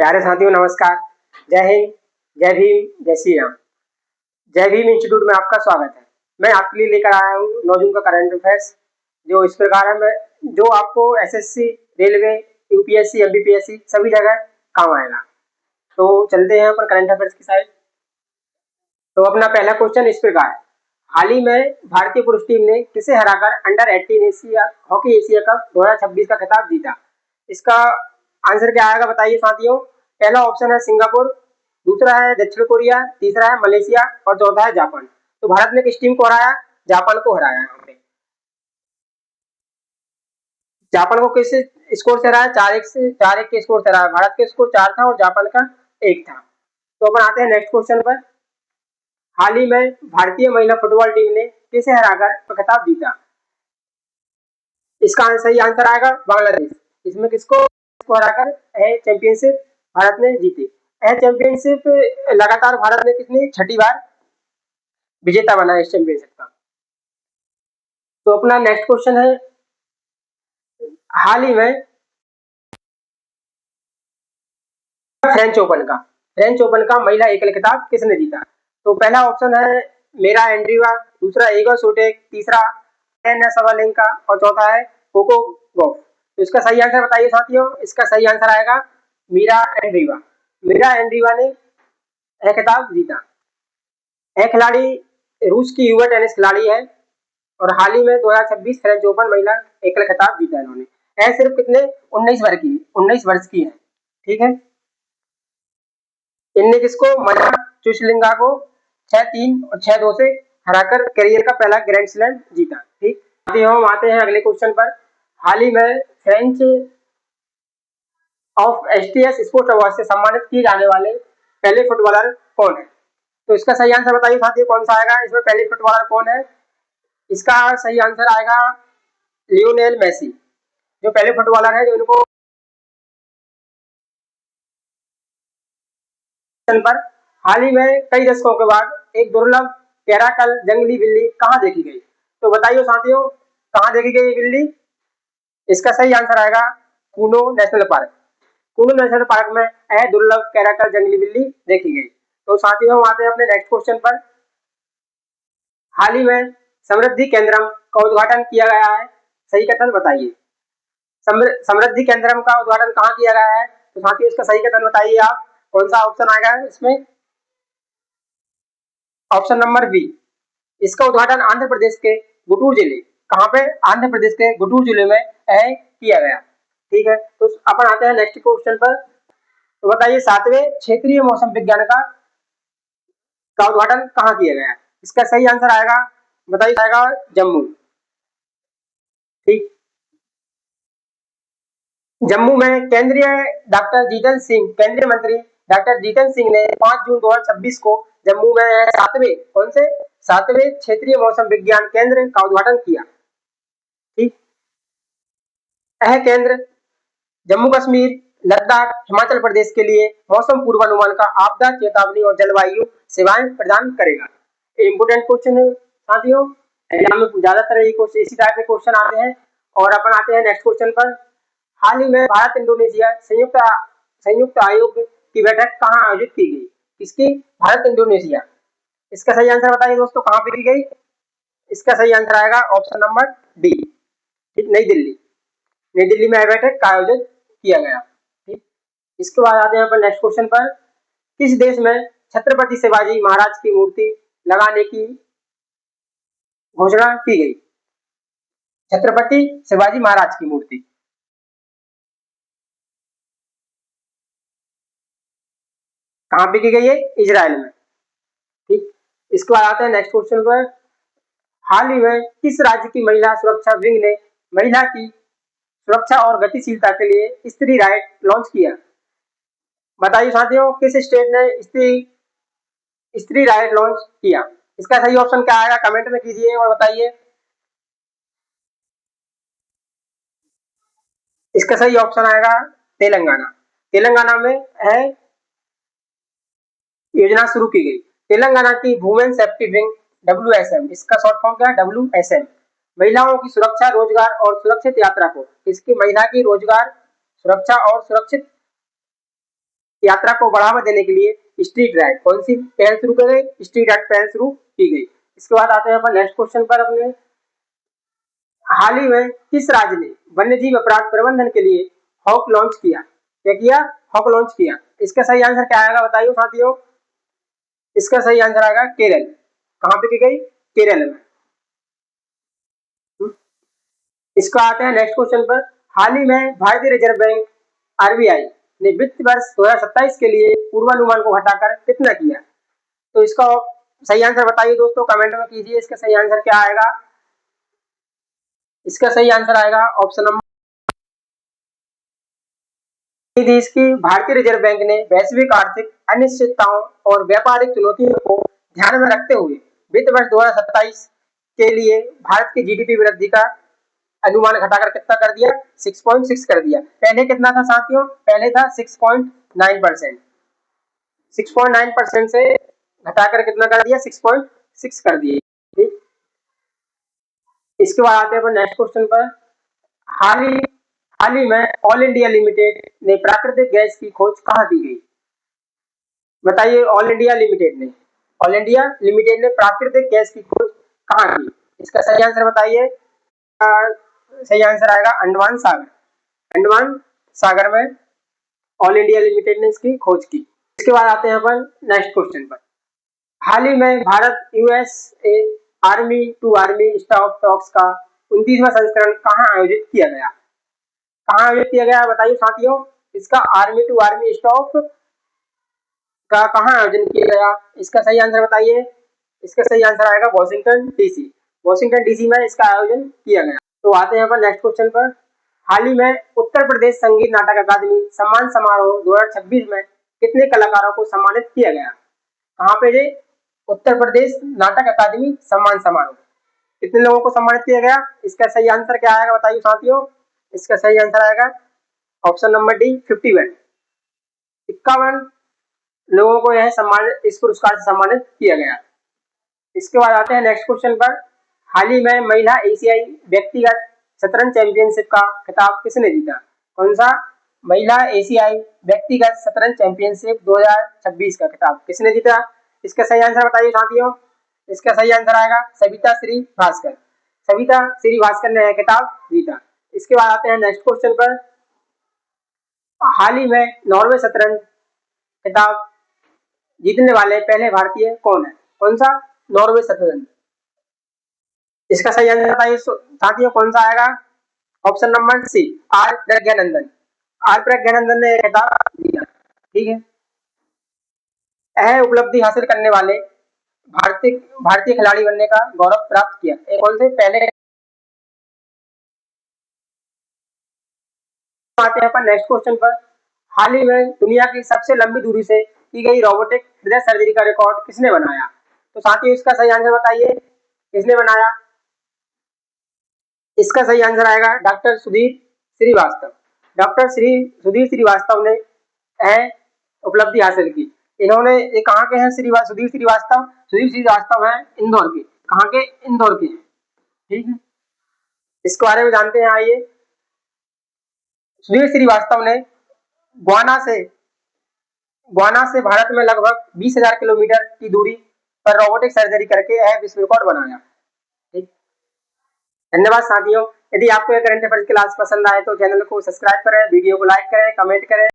प्यारे साथियों नमस्कार। जय हिंद, जय भीम, जय श्री राम। जय भीम इंस्टीट्यूट में आपका स्वागत है। मैं आपके लिए लेकर आया हूँ 9 जून का करंट अफेयर्स, जो इस प्रकार है जो आपको एसएससी, रेलवे, यूपीएससी, एमपीपीएससी सभी जगह काम आएगा। तो चलते हैं अपन करंट अफेयर्स की साइड। तो अपना पहला क्वेश्चन इस प्रकार है, हाल ही में भारतीय पुरुष टीम ने किसे हराकर under 18 Asia hockey Asia cup 2026 का खिताब जीता? इसका आंसर क्या आएगा बताइए साथियों। पहला ऑप्शन है सिंगापुर, दूसरा है दक्षिण कोरिया, तीसरा है मलेशिया और चौथा है जापान। तो भारत ने किस टीम को हराया? जापान को हराया। यहाँ पे जापान को किस स्कोर से हराया? 4-1 के स्कोर से हराया। भारत के स्कोर 4 था और जापान का 1 था। तो अपन आते हैं नेक्स्ट क्वेश्चन पर। हाल ही में भारतीय महिला फुटबॉल टीम ने किसे हराकर खिताब जीता? इसका सही आंसर आएगा बांग्लादेश। इसमें किसको हराकर चैंपियनशिप भारत ने जीती। चैंपियनशिप लगातार भारत ने कितनी छठी बार विजेता बना इस चैंपियनशिप का। तो अपना नेक्स्ट क्वेश्चन है, हाल ही में फ्रेंच ओपन का महिला एकल खिताब किसने जीता? तो पहला ऑप्शन है मेरा एंड्रीवा, दूसरा ईगो स्विएटेक, तीसरा एना सवालेंका और चौथा है कोको गॉफ। तो इसका सही आंसर बताइए साथियों। इसका सही आंसर आएगा मीरा एंड्रीवा। मीरा एंड्रीवा ने यह खिताब जीता। यह खिलाड़ी रूस की युवा टेनिस खिलाड़ी है और हाल ही में 2026 फ्रेंच ओपन महिला एकल खिताब जीता इन्होंने। यह सिर्फ कितने 19 वर्ष की है। ठीक है, इनने किसको मना चुशलिंगा को 6-3 और 6-2 से हराकर करियर का पहला ग्रैंड स्लैम जीता। ठीक, अभी हम आते हैं अगले क्वेश्चन पर। हाल ही में French of STS sports award से सम्मानित किए जाने वाले पहले फुटबॉलर कौन है? तो इसका सही आंसर बताइए साथियों, कौन सा आएगा? इसमें पहले फुटबॉलर कौन है? इसका सही आंसर आएगा लियोनेल मेसी, जो पहले फुटबॉलर है जो इनको पर। हाल ही में कई दशकों के बाद एक दुर्लभ कैराकल जंगली बिल्ली कहाँ देखी गई? तो बताइए साथियों, कहाँ देखी गई बिल्ली? इसका सही आंसर आएगा Kuno national park. Kuno national park में यह दुर्लभ कैराकल जंगली बिल्ली देखी गई। तो साथियों हम आते हैं अपने नेक्स्ट क्वेश्चन पर। हाल ही में समृद्धि केंद्रम का उद्घाटन किया गया है, सही कथन बताइए। समृद्धि केंद्रम का उद्घाटन कहाँ किया गया है? तो साथियों इसका सही कथन बताइए आप। कौन सा ऑप्शन आएगा इसमें? Option number B. इसका उद्घाटन आंध्र प्रदेश के गुंटूर जिले, कहाँ पे? आंध्र प्रदेश के गुंटूर जिले में किया गया। ठीक है, तो अपन आते हैं नेक्स्ट क्वेश्चन पर। तो बताइए 7वें क्षेत्रीय मौसम विज्ञान का उद्घाटन कहाँ किया गया? इसका सही आंसर आएगा, बताइए, आएगा जम्मू। ठीक, जम्मू में केंद्रीय मंत्री डॉक्टर जितेंद्र सिंह ने 5 जून 2026 को जम्मू में 7वें क्षेत्रीय मौसम विज्ञान केंद्र का उद्घाटन किया। ठीक, यह केंद्र जम्मू कश्मीर, लद्दाख, हिमाचल प्रदेश के लिए मौसम पूर्वानुमान का आपदा चेतावनी और जलवायु सेवाएं प्रदान करेगा। इंपोर्टेंट क्वेश्चन है साथियों, एग्जाम में ज्यादातर इसी टाइप के क्वेश्चन आते हैं। और अपन आते हैं नेक्स्ट क्वेश्चन पर। हाल ही में भारत इंडोनेशिया संयुक्त आयोग की बैठक कहाँ आयोजित की गई? किसकी? भारत इंडोनेशिया। इसका सही आंसर बताइए दोस्तों, कहाँ पे की गई? इसका सही आंसर आएगा ऑप्शन नंबर डी। ठीक, नई दिल्ली। नई दिल्ली में बैठक का आयोजन किया गया। ठीक, इसके बाद आते हैं अपन नेक्स्ट क्वेश्चन पर। किस देश में छत्रपति शिवाजी महाराज की मूर्ति लगाने की घोषणा की गई? छत्रपति शिवाजी महाराज की मूर्ति कहाँ पे की गई है? इजराइल में। ठीक, इसके बाद आते हैं नेक्स्ट क्वेश्चन पर। हाल ही में किस राज्य की महिला सुरक्षा विंग ने महिला की सुरक्षा और गतिशीलता के लिए स्त्री राइट लॉन्च किया? बताइए साथियों, किस स्टेट ने स्त्री राइट लॉन्च किया? इसका सही ऑप्शन क्या आएगा? कमेंट में कीजिए और बताइए। इसका सही ऑप्शन आएगा तेलंगाना। तेलंगाना में है योजना शुरू की गई। तेलंगाना की वुमेन सेफ्टी विंग WSM, इसका शॉर्ट फॉर्म क्या है? WSM। महिलाओं की सुरक्षा, रोजगार और सुरक्षित यात्रा को, इसकी महिला की रोजगार, सुरक्षा और सुरक्षित यात्रा को बढ़ावा देने के लिए स्ट्रीट राइड कौन सी पहल शुरू कर गई? स्ट्रीट राइड पहल शुरू की गई। इसके बाद आते हैं अपन नेक्स्ट क्वेश्चन पर अपने। हाल ही में किस राज्य ने वन्यजीव अपराध प्रबंधन के लिए हॉक लॉन्च किया? क्या किया? हॉक लॉन्च किया। इसका सही आंसर क्या आएगा बताइए साथियों? इसका सही आंसर आएगा केरल। कहां पे की गई? केरल में। इसका आते हैं नेक्स्ट क्वेश्चन पर। हाल ही में भारतीय रिजर्व बैंक आरबीआई ने वित्त वर्ष 2027 के लिए पूर्वानुमान को घटाकर कितना किया? तो इसका सही आंसर बताइए दोस्तों, कमेंट में कीजिए। इसका सही आंसर क्या आएगा? इसका सही आंसर आएगा ऑप्शन नंबर। देश की भारतीय रिजर्व बैंक ने वैश्विक आर्थिक अनिश्चितताओं और व्यापारिक चुनौतियों को ध्यान में रखते हुए वित्त वर्ष 2027 के लिए भारत की जीडीपी वृद्धि का अनुमान घटाकर कितना कर दिया? 6.6 कर दिया। पहले कितना था साथियों? पहले था 6.9%। 6.9% से घटाकर कितना कर दिया? 6.6 कर दिए। ठीक, इसके बाद आते हैं नेक्स्ट क्वेश्चन पर। हाल ही में ऑल इंडिया लिमिटेड ने प्राकृतिक गैस की खोज कहाँ की गई? बताइए। ऑल इंडिया लिमिटेड ने प्राकृतिक गैस की खोज कहाँ की? इसका सही आंसर बताइए। सही आंसर आएगा अंडमान सागर। अंडमान सागर में ऑल इंडिया लिमिटेड ने इसकी खोज की। इसके बाद आते हैं अपन नेक्स्ट क्वेश्चन पर। हाल ही में Bharat USA army to army staff talks का 29वां संस्करण कहाँ आयोजित किया गया? कहाँ आयोजित किया गया बताइए साथियों? इसका आर्मी टू आर्मी स्टाफ का कहाँ आयोजन किया गया? इसका सही आंसर बताइए। इसका सही आंसर आएगा वॉशिंगटन डीसी। वॉशिंगटन डीसी में इसका आयोजन किया गया। तो आते हैं अपन नेक्स्ट क्वेश्चन पर। हाल ही में उत्तर प्रदेश संगीत नाटक अकादमी सम्मान समारोह 2026 में कितने कलाकारों को सम्मानित किया गया? कहाँ पे जी? उत्तर प्रदेश नाटक अकादमी सम्मान समारोह। कितने लोगों को सम्मानित किया गया? इसका सही आंसर क्या आएगा बताइए साथियों? इसका सही आंसर आएगा ऑप्शन नंबर डी 51। 51 लोगों को यह सम्मानित, इस पुरस्कार से सम्मानित किया गया। इसके बाद आते हैं नेक्स्ट क्वेश्चन पर। हाल ही में महिला एशियाई व्यक्तिगत शतरंज चैंपियनशिप का खिताब किसने जीता? कौन सा? महिला एशियाई व्यक्तिगत शतरंज चैंपियनशिप 2026 का खिताब किसने जीता? इसका सही आंसर बताइए साथियों। इसका सही आंसर आएगा सविता श्री भास्कर। सविता श्री भास्कर ने यह खिताब जीता। इसके बाद आते हैं नेक्स्ट क्वेश्चन पर। हाल ही में नॉर्वे शतरंज खिताब जीतने वाले पहले भारतीय कौन है? कौन सा? नॉर्वे शतरंज। इसका सही आंसर बताइए साथियों, कौन सा आएगा? Option number C R Praggnanandhaa. R Praggnanandhaa ने खिताब जीता। ठीक है, यह उपलब्धि हासिल करने वाले भारतीय खिलाड़ी बनने का गौरव प्राप्त किया। कौन से? पहले। आते हैं अपन नेक्स्ट क्वेश्चन पर। हाल ही में दुनिया की सबसे लंबी दूरी से की गई रोबोटिक हृदय सर्जरी का रिकॉर्ड किसने बनाया? तो साथियों इसका सही आंसर बताइए, किसने बनाया? इसका सही आंसर आएगा डॉक्टर सुधीर श्रीवास्तव। डॉक्टर सुधीर श्रीवास्तव ने यह उपलब्धि हासिल की। इन्होंने ये कहाँ के हैं? सुधीर श्रीवास्तव। सुधीर श्रीवास्तव है इंदौर के। कहाँ के? इंदौर के। ठीक है, इसके बारे में जानते हैं। आइए, सुधीर श्रीवास्तव ने ग्वाना से भारत में लगभग 20,000 किलोमीटर की दूरी पर रोबोटिक सर्जरी करके यह विश्व रिकॉर्ड बनाया। ठीक, धन्यवाद साथियों। यदि आपको यह करंट अफेयर्स क्लास पसंद आए तो चैनल को सब्सक्राइब करें, वीडियो को लाइक करें, कमेंट करें।